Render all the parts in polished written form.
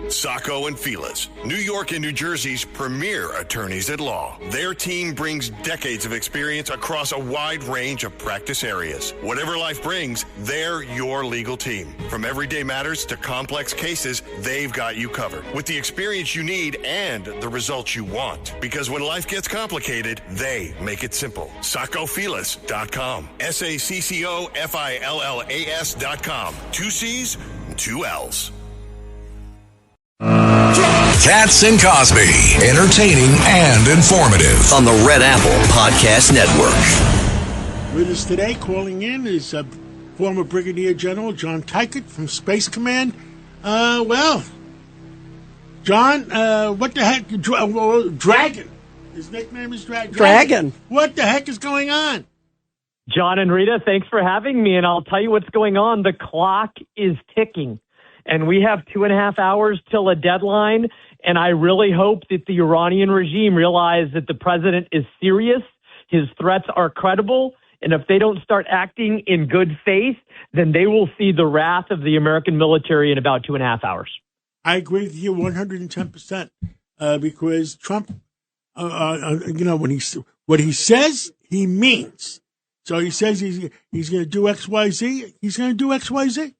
Sacco and Felice, New York and New Jersey's premier attorneys at law. Their team brings decades of experience across a wide range of practice areas. Whatever life brings, they're your legal team. From everyday matters to complex cases, they've got you covered with the experience you need and the results you want. Because when life gets complicated, they make it simple. SaccoFelice.com. SACCOFILLAS.com. 2 C's, 2 L's. Katz and Cosby, entertaining and informative on the Red Apple Podcast Network. With us today, calling in, is former Brigadier General John Teichert from Space Command. John, what the heck? Dragon. His nickname is Dragon. What the heck is going on? John and Rita, thanks for having me, and I'll tell you what's going on. The clock is ticking, and we have 2.5 hours till a deadline, and I really hope that the Iranian regime realize that the president is serious, his threats are credible, and if they don't start acting in good faith, then they will see the wrath of the American military in about 2.5 hours. I agree with you 110%, because Trump, what he says, he means. So he says he's going to do X, Y, Z. He's going to do X, Y, Z.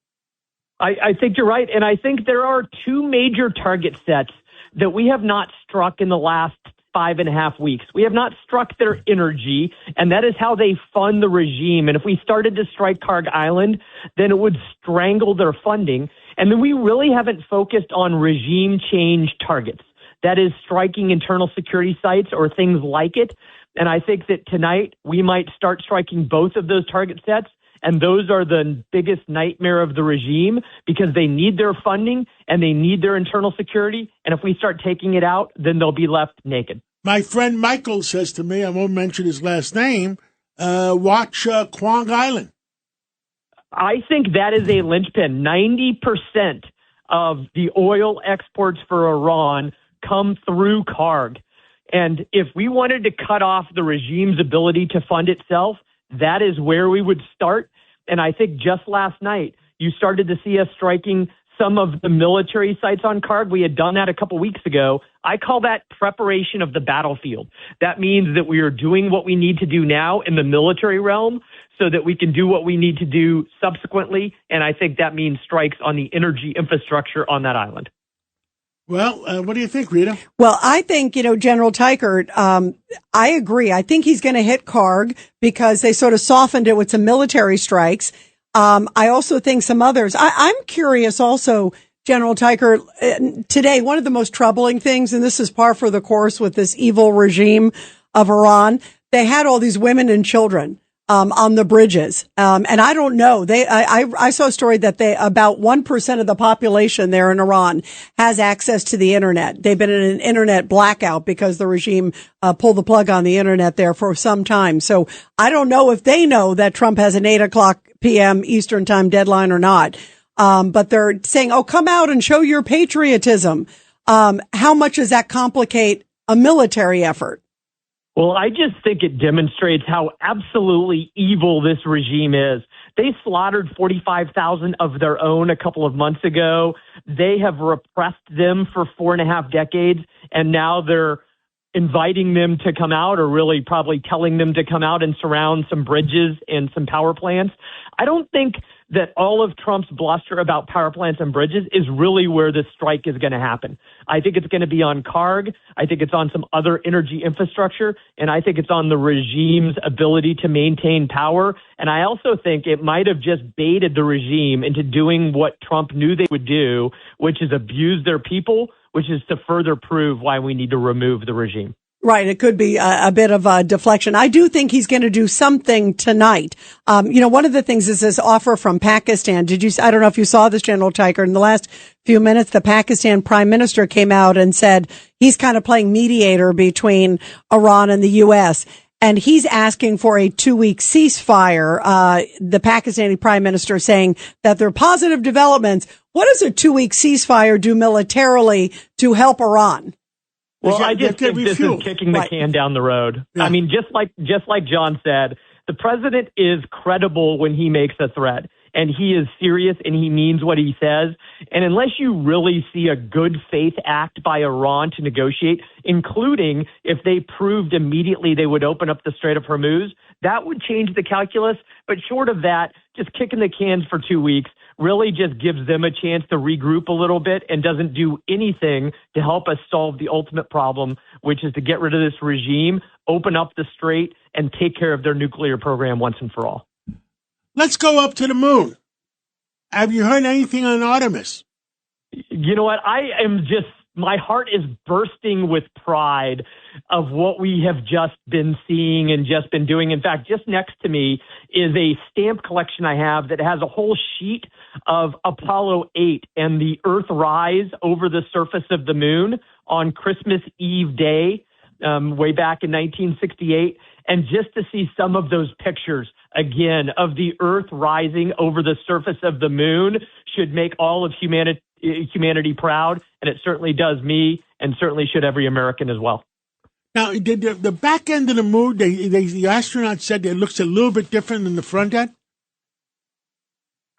I think you're right, and I think there are two major target sets that we have not struck in the last 5.5 weeks. We have not struck their energy, and that is how they fund the regime. And if we started to strike Karg Island, then it would strangle their funding. And then we really haven't focused on regime change targets. That is striking internal security sites or things like it. And I think that tonight we might start striking both of those target sets. And those are the biggest nightmare of the regime because they need their funding and they need their internal security. And if we start taking it out, then they'll be left naked. My friend Michael says to me, I won't mention his last name, watch Kwang Island. I think that is a linchpin. 90% of the oil exports for Iran come through Karg. And if we wanted to cut off the regime's ability to fund itself, that is where we would start. And I think just last night, you started to see us striking some of the military sites on Karg. We had done that a couple weeks ago. I call that preparation of the battlefield. That means that we are doing what we need to do now in the military realm so that we can do what we need to do subsequently. And I think that means strikes on the energy infrastructure on that island. Well, what do you think, Rita? Well, I think, General Teichert, I agree. I think he's going to hit Karg because they sort of softened it with some military strikes. I also think some others. I'm curious also, General Teichert, today, one of the most troubling things, and this is par for the course with this evil regime of Iran, they had all these women and children on the bridges. And I don't know. I saw a story that about 1% of the population there in Iran has access to the internet. They've been in an internet blackout because the regime pulled the plug on the internet there for some time. So I don't know if they know that Trump has an 8:00 p.m. Eastern time deadline or not. But they're saying, oh, come out and show your patriotism. How much does that complicate a military effort? Well, I just think it demonstrates how absolutely evil this regime is. They slaughtered 45,000 of their own a couple of months ago. They have repressed them for 4.5 decades, and now they're inviting them to come out, or really probably telling them to come out and surround some bridges and some power plants. I don't think that all of Trump's bluster about power plants and bridges is really where this strike is going to happen. I think it's going to be on Karg. I think it's on some other energy infrastructure, and I think it's on the regime's ability to maintain power. And I also think it might have just baited the regime into doing what Trump knew they would do, which is abuse their people, which is to further prove why we need to remove the regime. Right. It could be a bit of a deflection. I do think he's going to do something tonight. One of the things is this offer from Pakistan. I don't know if you saw this, General Teichert. In the last few minutes, the Pakistan prime minister came out and said he's kind of playing mediator between Iran and the U.S. And he's asking for a 2-week ceasefire. The Pakistani prime minister saying that there are positive developments. What does a 2-week ceasefire do militarily to help Iran? Well, I just think this is kicking the can down the road. Yeah. I mean, just like John said, the president is credible when he makes a threat. and he is serious and he means what he says. And unless you really see a good faith act by Iran to negotiate, including if they proved immediately they would open up the Strait of Hormuz, that would change the calculus. But short of that, just kicking the cans for 2 weeks really just gives them a chance to regroup a little bit and doesn't do anything to help us solve the ultimate problem, which is to get rid of this regime, open up the strait, and take care of their nuclear program once and for all. Let's go up to the moon. Have you heard anything on Artemis? You know what? My heart is bursting with pride of what we have just been seeing and just been doing. In fact, just next to me is a stamp collection I have that has a whole sheet of Apollo 8 and the Earthrise over the surface of the moon on Christmas Eve Day, way back in 1968. And just to see some of those pictures again of the Earth rising over the surface of the moon should make all of humanity proud, and it certainly does me, and certainly should every American as well. Now, the back end of the moon, the astronaut said it looks a little bit different than the front end?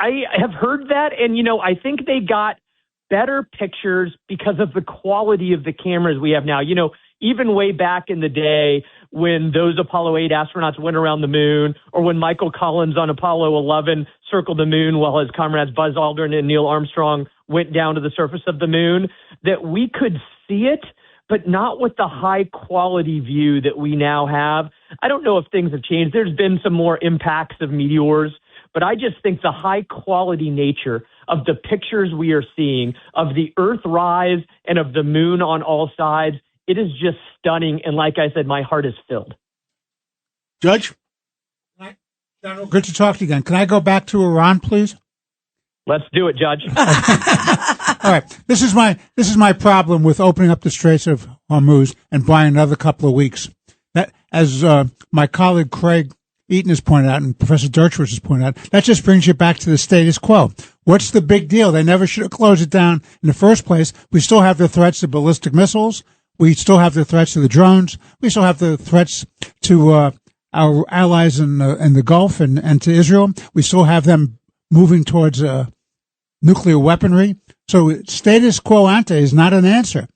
I have heard that, and, I think they got better pictures because of the quality of the cameras we have now. Even way back in the day when those Apollo 8 astronauts went around the moon, or when Michael Collins on Apollo 11 circled the moon while his comrades Buzz Aldrin and Neil Armstrong went down to the surface of the moon, that we could see it, but not with the high quality view that we now have. I don't know if things have changed. There's been some more impacts of meteors, but I just think the high quality nature of the pictures we are seeing of the Earth rise and of the moon on all sides, it is just stunning. And like I said, my heart is filled. Judge? General, good to talk to you again. Can I go back to Iran, please? Let's do it, Judge. All right. This is my problem with opening up the Straits of Hormuz and buying another couple of weeks. That, as my colleague Craig Eaton has pointed out and Professor Dershowitz has pointed out, that just brings you back to the status quo. What's the big deal? They never should have closed it down in the first place. We still have the threats of ballistic missiles. We still have the threats to the drones. We still have the threats to our allies in the Gulf and to Israel. We still have them moving towards nuclear weaponry. So status quo ante is not an answer.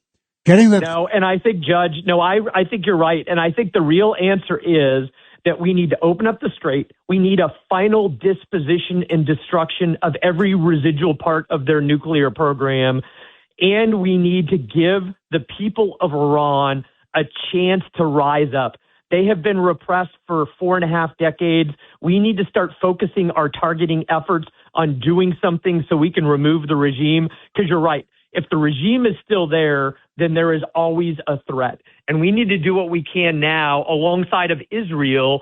No, and I think, Judge, I think you're right. And I think the real answer is that we need to open up the strait. We need a final disposition and destruction of every residual part of their nuclear program. And we need to give the people of Iran a chance to rise up. They have been repressed for 4.5 decades. We need to start focusing our targeting efforts on doing something so we can remove the regime. Because you're right. If the regime is still there, then there is always a threat. And we need to do what we can now alongside of Israel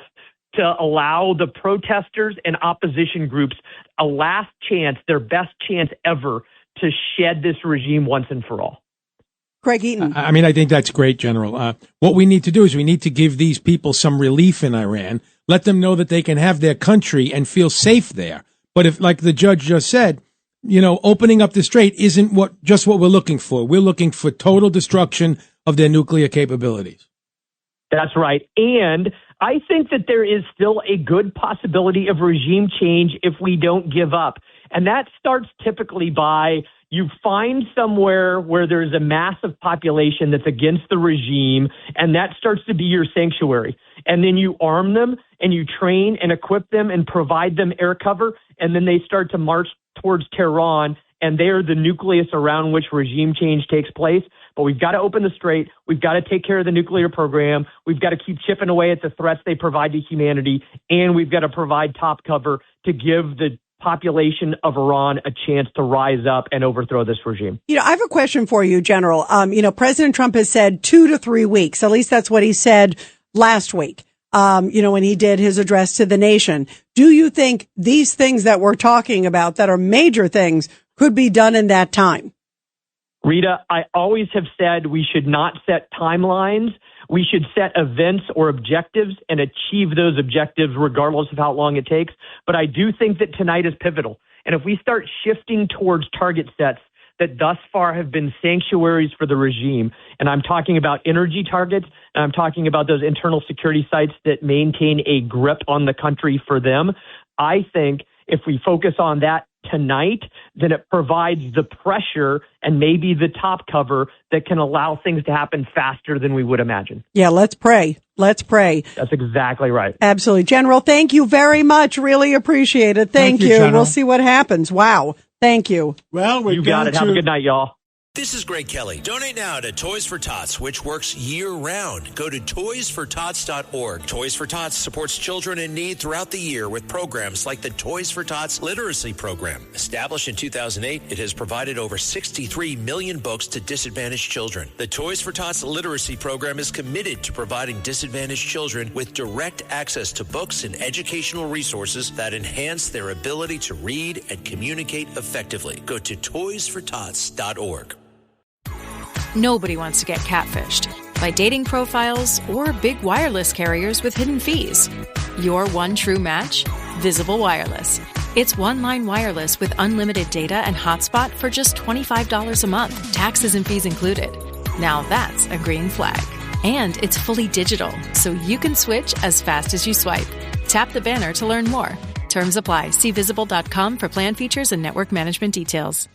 to allow the protesters and opposition groups a last chance, their best chance ever, to shed this regime once and for all. Craig Eaton. I think that's great, General. What we need to do is we need to give these people some relief in Iran, let them know that they can have their country and feel safe there. But if, like the judge just said, opening up the strait isn't what we're looking for. We're looking for total destruction of their nuclear capabilities. That's right. And I think that there is still a good possibility of regime change if we don't give up. And that starts typically by you find somewhere where there's a massive population that's against the regime, and that starts to be your sanctuary. And then you arm them and you train and equip them and provide them air cover, and then they start to march towards Tehran, and they are the nucleus around which regime change takes place. But we've got to open the strait. We've got to take care of the nuclear program. We've got to keep chipping away at the threats they provide to humanity, and we've got to provide top cover to give the population of Iran a chance to rise up and overthrow this regime. I have a question for you, General. President Trump has said 2 to 3 weeks. At least that's what he said last week, when he did his address to the nation. Do you think these things that we're talking about that are major things could be done in that time? Rita, I always have said we should not set timelines. We should set events or objectives and achieve those objectives regardless of how long it takes. But I do think that tonight is pivotal. And if we start shifting towards target sets that thus far have been sanctuaries for the regime, and I'm talking about energy targets, and I'm talking about those internal security sites that maintain a grip on the country for them, I think if we focus on that tonight, then it provides the pressure and maybe the top cover that can allow things to happen faster than we would imagine. Yeah, let's pray. Let's pray. That's exactly right. Absolutely. General, thank you very much. Really appreciate it. Thank you. General. We'll see what happens. Wow. Thank you. Well, You got it. Have a good night, y'all. This is Greg Kelly. Donate now to Toys for Tots, which works year-round. Go to toysfortots.org. Toys for Tots supports children in need throughout the year with programs like the Toys for Tots Literacy Program. Established in 2008, it has provided over 63 million books to disadvantaged children. The Toys for Tots Literacy Program is committed to providing disadvantaged children with direct access to books and educational resources that enhance their ability to read and communicate effectively. Go to toysfortots.org. Nobody wants to get catfished by dating profiles or big wireless carriers with hidden fees. Your one true match? Visible Wireless. It's one-line wireless with unlimited data and hotspot for just $25 a month, taxes and fees included. Now that's a green flag. And it's fully digital, so you can switch as fast as you swipe. Tap the banner to learn more. Terms apply. See visible.com for plan features and network management details.